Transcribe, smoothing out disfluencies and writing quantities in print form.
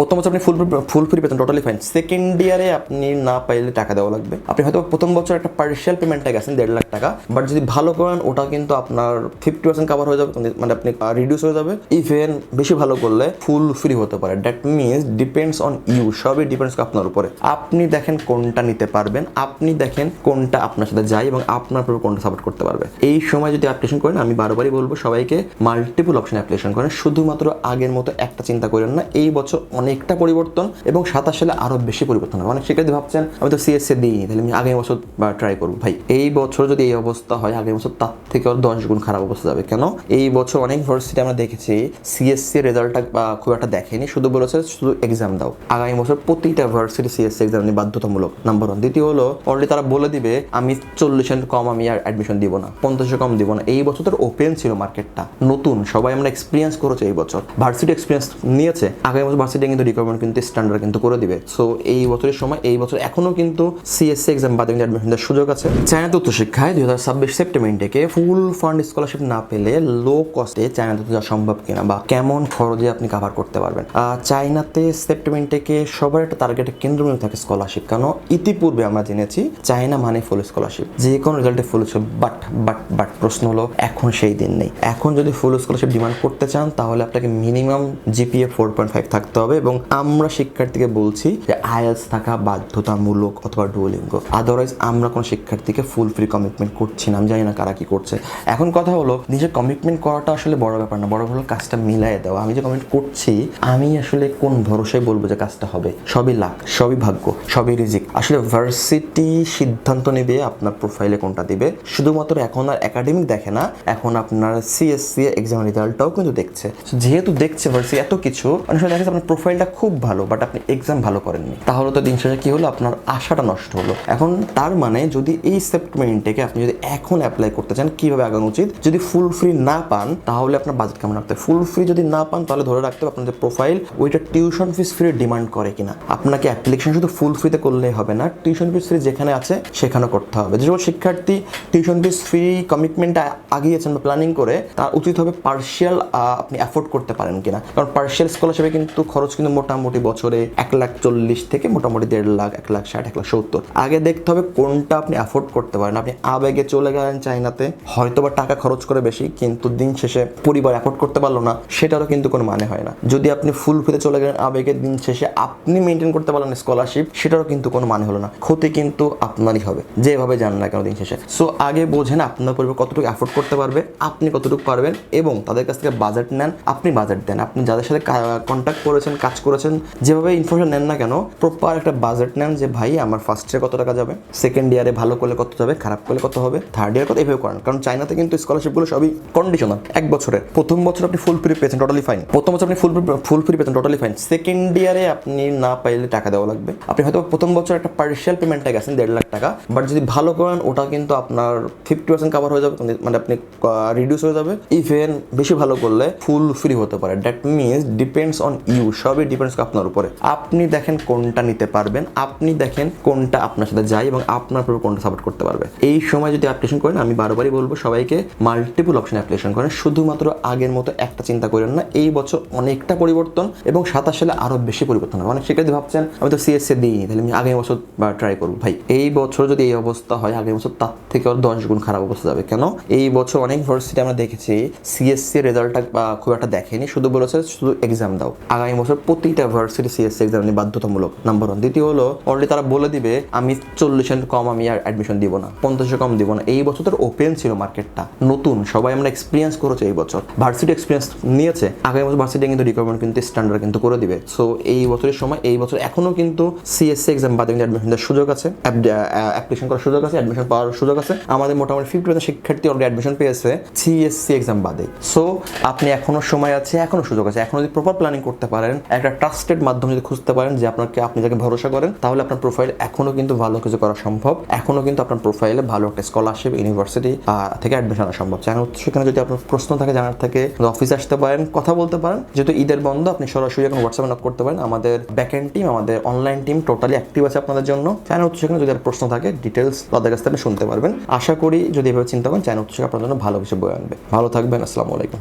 প্রথম বছর আপনি ফুল ফ্রি পেতেন, টোটালি ফাইন। সেকেন্ড ইয়ারে আপনি না পাইলে টাকা দেওয়া লাগবে। আপনি হয়তো প্রথম বছর একটা পার্শিয়াল পেমেন্টে গেছেন 1.5 লাখ টাকা, বাট যদি ভালো করেন ওটা কিন্তু আপনার 50% কাভার হয়ে যাবে, মানে আপনি রিডিউস হয়ে যাবে। ইভেন বেশি ভালো করলে ফুল ফ্রি হতে পারে। That means depends on you, সবই ডিপেন্ডস আপনার উপরে। আপনি দেখেন কোনটা নিতে পারবেন, আপনি দেখেন কোনটা আপনার সাথে যায় এবং আপনার উপর কোনটা সাপোর্ট করতে পারবে। এই সময় যদি অ্যাপ্লিকেশন করেন, আমি বারবারই বলবো সবাইকে মাল্টিপল অপশন অ্যাপ্লিকেশন করেন, শুধুমাত্র আগের মতো একটা চিন্তা করেন না। এই বছর অনেকটা পরিবর্তন এবং 27 সালে আরো বেশি পরিবর্তন হবে। অনেক শিক্ষার্থী ভাবছেন আমি তো সিএসসি দিইনি, তাহলে আমি আগামী বছর টাই করবো। ভাই এই বছর যদি এই অবস্থা হয়, আগামী বছর তার থেকে আর 10 গুণ খারাপ অবস্থা যাবে। কেন? এই বছর অনেক ভার্সিটি আমরা দেখেছি সিএসসি রেজাল্টটা খুব একটা দেখেনি, শুধু বলেছে শুধু এক্সাম দাও। আগামী বছর প্রতিটা ভার্সিটি সিএসসি এক্সাম নিয়ে বাধ্যতামূলক, নাম্বার 1। দ্বিতীয় হলো অলরেডি তারা বলে দিবে আমি 40% কম আমি আর অ্যাডমিশন দিব না, 50% কম দিব না। এই বছর তো ওপেন ছিল মার্কেটটা, নতুন সবাই আমরা এক্সপিরিয়েন্স করেছে। এই বছর ভার্সিটি এক্সপিরিয়েন্স নিয়েছে, আগামী বছর ভার্সিটি কিন্তু রিকোয়ারমেন্ট কিন্তু স্ট্যান্ডার্ড কিন্তু করে দিবে। সো এই বছরের সময়, এই বছর এখনো কিন্তু সিএসসি এক্সাম বাদে কিন্তু অ্যাডমিশন দেওয়ার সুযোগ আছে। চায়নাতে উচ্চশিক্ষায় 2026 সেপ্টেম্বর থেকে ফুল ফান্ড স্কলারশিপ না পেলে লো কস্টে চায়নাতে যাওয়া সম্ভব কিনা বা কেমন খরচে আপনি কাভার করতে পারবেন। চায়নাতে সেপ্টেম্বর থেকে সবার একটা টার্গেটের কেন্দ্রবিন্দু থাকে স্কলারশিপ। কেন? ইতিপূর্বে আমরা জেনেছি চায়না মানে ফুল স্কলারশিপ, যে কোনো রেজাল্টে ফুল স্কলারশিপ। বাট প্রশ্ন হলো এখন সেই দিন নেই। এখন যদি ফুল স্কলারশিপ ডিমান্ড করতে চান তাহলে আপনাকে মিনিমাম জিপিএ 4.5 থাকতে হবে এবং আমরা শিক্ষার্থীকে বলছি যে আইএলটিএস থাকা বাধ্যতামূলক অথবা ডুওলিঙ্গো। আদারওয়াইজ আমরা কোনো শিক্ষার্থীকে ফুল ফ্রি কমিটমেন্ট করছি না। আমি জানি না কারা কি করছে। এখন কথা হলো নিজের কমিটমেন্ট করাটা আসলে বড় ব্যাপার না, বড় হলো কাজটা মিলাই দেওয়া। আমি যে কমিটমেন্ট করছি আমি আসলে কোন ভরসায় বলবো যে কাজটা হবে? সবই লাক, সবই ভাগ্য, সবই রিজিক। আসলে ভার্সিটি সিদ্ধান্ত নেবে আপনার প্রোফাইলে কোনটা দিবে। শুধুমাত্র এখন আর একাডেমিক দেখে না, এখন আপনার সিএসসি এক্সাম রেজাল্টটাও কিন্তু দেখছে। যেহেতু দেখছে ভার্সিটি এত কিছু, অনেক সময় দেখা যাচ্ছে আপনার প্রোফাইলটা খুব ভালো বাট আপনি এক্সাম ভালো করেননি, তাহলে তো দিন শেষে কি হলো? আপনার আশাটা নষ্ট হলো। এখন তার মানে যদি এই সেপ্টেম্বর ইনটেকে আপনি যদি এখন অ্যাপ্লাই করতে চান, কিভাবে আগানো উচিত? যদি ফুল ফ্রি না পান তাহলে আপনার বাজেট কেমন রাখতে হবে? ফুল ফ্রি যদি না পান তাহলে ধরে রাখতে হবে আপনার যে প্রোফাইল ওইটা টিউশন ফিস ফ্রি ডিমান্ড করে কিনা। আপনাকে অ্যাপ্লিকেশন শুধু ফুল ফ্রিতে করলেই হবে না, টিউশন ফিস ফ্রি যেখানে আছে সেখানে করতে হবে। যে সকল শিক্ষার্থী টিউশন ফিস ফ্রি কমিটমেন্টটা আগিয়েছেন বা প্ল্যানিং করে, তার উচিত হবে পার্শিয়াল আপনি অ্যাফোর্ড করতে পারেন কিনা। কারণ পার্শিয়াল স্কলারশিপে কিন্তু খরচ কিন্তু মোটামুটি বছরে 1,40,000 থেকে মোটামুটি 1.5 লাখ, 1,60,000, 1,70,000। আগে দেখতে হবে কোনটা আপনি অ্যাফোর্ড করতে পারেন। আপনি আবেগে চলে গেলেন চায়নাতে, হয়তো বা টাকা খরচ করে বেশি, কিন্তু দিন শেষে পরিবার অ্যাফোর্ড করতে পারলো না, সেটারও কিন্তু কোনো মানে হয় না। যদি আপনি ফুল ফ্রিতে চলে গেলেন আবেগে, দিন শেষে আপনি মেনটেন করতে পারলেন স্কলারশিপ, সেটারও কিন্তু কোনো মানে হলো না। ক্ষতি কিন্তু আপনারই হবে যেভাবে জান না কেন দিন শেষে। সো আগে বোঝেন আপনার পরিবার কতটুকু অ্যাফোর্ড করতে পারবে, আপনি কতটুকু পারবেন, এবং তাদের কাছ থেকে বাজেট নেন। আপনি বাজেট দেন, আপনি যাদের সাথে কন্ট্যাক্ট করেছেন, কাজ করেছেন, যেভাবে ইনফরমেশন নেন না কেন, প্রপার একটা বাজেট নেন যে ভাই আমার ফার্স্ট ইয়ারে কত টাকা যাবে, সেকেন্ড ইয়ারে ভালো করলে কত যাবে, খারাপ করলে কত হবে, থার্ড ইয়ার কত, এভাবে করেন। কারণ চায়নাতে কিন্তু স্কলারশিপগুলো সবই কন্ডিশনাল। 1 বছরের প্রথম বছর আপনি ফুল ফ্রি পেয়েছেন, টোটালি ফাইন। প্রথম বছর আপনি ফুল ফ্রি পেতেন, টোটালি ফাইন। সেকেন্ড ইয়ারে আপনি না পাইলে টাকা দেওয়া লাগবে। আপনি হয়তো প্রথম বছর একটা পার্শিয়াল পেমেন্টে গেছেন 1.5 লাখ টাকা, বাট যদি ভালো করেন ওটা কিন্তু আপনার 50% কাভার হয়ে যাবে, মানে আপনি রিডিউস হয়ে যাবে। ইভেন বেশি ভালো করলে ফুল ফ্রি হতে পারে। That means depends on you, সবই ডিপেন্ডস আপনার উপরে। আপনি দেখেন কোনটা নিতে পারবেন, আপনি দেখেন কোনটা আপনার সাথে যায় এবং আপনার উপর কোনটা সাপোর্ট করতে পারবে। এই সময় যদি অ্যাপ্লিকেশন করেন, আমি বারবারই বলবো সবাইকে মাল্টিপল অপশন অ্যাপ্লিকেশন করেন, শুধুমাত্র আগের মতো একটা চিন্তা করেন না। এই বছর অনেকটা পরিবর্তন এবং 27 সালে আরো বেশি পরিবর্তন হবে। অনেক শিক্ষার্থী ভাবছেন আমি তো সিএসসি দিইনি, তাহলে আমি আগামী বছর ট্রাই করবো। ভাই এই বছর যদি এই অবস্থা হয়, আগামী বছর তার থেকে আর 10 গুণ খারাপ অবস্থা যাবে। কেন? এই বছর অনেক ভার্সিটি আমরা দেখেছি সিএসসি রেজাল্টটা খুব একটা দেখেনি, শুধু বলেছে শুধু এক্সাম দাও। আগামী বছর প্রতিটা ভার্সিটি সিএসসি এক্সাম নিয়ে বাধ্যতামূলক, নাম্বার 1। দ্বিতীয় হলো অলরেডি তারা বলে দিবে আমি 40% কম আমি আর অ্যাডমিশন দিব না, 50% কম দিব না। এই বছর তো ওপেন ছিল মার্কেটটা, নতুন সবাই আমরা এক্সপিরিয়েন্স করেছে। এই বছর ভার্সিটি এক্সপিরিয়েন্স নিয়েছে, আগামী বছর ভার্সিটি কিন্তু রিকোয়ারমেন্ট কিন্তু স্ট্যান্ডার্ড কিন্তু করে দিবে। সো এই বছরের সময়, এই বছর এখনো কিন্তু সিএসসি এক্সাম বাদে কিন্তু অ্যাডমিশন দেওয়ার সুযোগ আছে, অ্যাপ্লিকেশন করার সুযোগ আছে, অ্যাডমিশন পাওয়ার সুযোগ আছে। আমাদের মোটামুটি 50% শিক্ষার্থী অলরেডি অ্যাডমিশন পেয়েছে সিএসসি এক্সাম বাদে। সো আপনি এখনো সময় আছে, এখনো সুযোগ আছে। এখন যদি প্রপার প্ল্যানিং করতে পারেন, একটা ট্রাস্টেড মাধ্যম যদি খুঁজতে পারেন যে আপনি যাকে ভরসা করেন, তাহলে আপনার প্রোফাইল এখনো কিন্তু ভালো কিছু করা সম্ভব। এখনো কিন্তু আপনার প্রোফাইলে ভালো একটা স্কলারশিপ ইউনিভার্সিটি থেকে অ্যাডমিশন আনা সম্ভব। সেখানে যদি আপনার প্রশ্ন থাকে, জানার থাকে, অফিসে আসতে পারেন, কথা বলতে পারেন। যেহেতু ঈদের বন্ধ, আপনি সরাসরি এখন হোয়াটসঅ্যাপে নক করতে পারেন। আমাদের ব্যাকএন্ড টিম, আমাদের অনলাইন টিম টোটালি অ্যাক্টিভ আছে আপনাদের জন্য। চ্যানেল সেখানে যদি আর প্রশ্ন থাকে, ডিটেলস তাদের কাছ থেকে আপনি শুনতে পারবেন। আশা করি যদি এভাবে চিন্তা করেন, চ্যানেল আপনার জন্য ভালো কিছু বয়ে আনবে। ভালো থাকবেন, আসসালামু আলাইকুম।